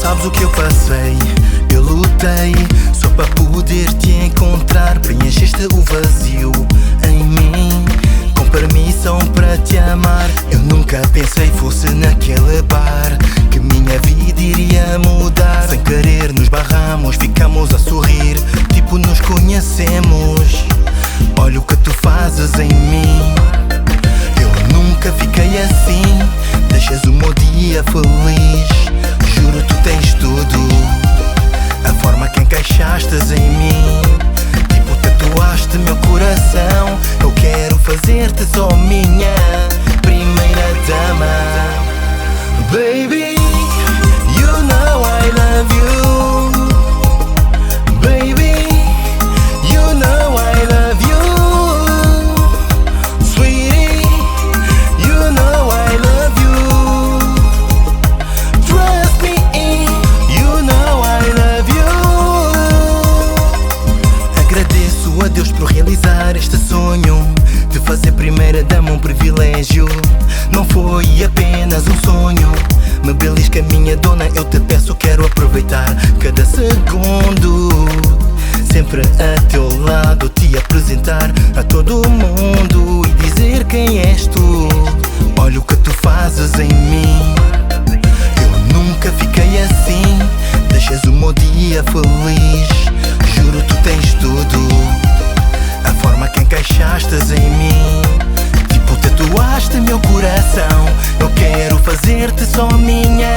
sabes o que eu passei. Eu lutei só para poder te encontrar. Preencheste o vazio em mim com permissão para te amar. Eu nunca pensei fosse naquele bar que minha vida iria mudar. Sem querer nos barramos, ficamos a sorrir, tipo nos conhecemos. Olha o que tu fazes em mim. Eu nunca fiquei assim. Deixas o meu dia feliz. Juro, tu tens tudo. A forma que encaixaste em mim, tipo tatuaste meu coração. Eu quero fazer-te só minha primeira dama. Baby, you know I love you. Baby, you know I love you. Sweetie, you know I love you. Trust me, you know I love you. Agradeço a Deus por realizar este sonho de fazer primeira dama um privilégio. Não foi apenas um sonho. Me belisca, minha dona, eu te peço, quero aproveitar cada segundo. Sempre a teu lado, te apresentar a todo mundo e dizer quem és tu. Olha o que tu fazes em mim. Eu nunca fiquei assim. Deixas o meu dia feliz. Juro, tu tens tudo. A forma que encaixaste em mim, tipo tatuaste meu coração. Eu quero fazer-te só minha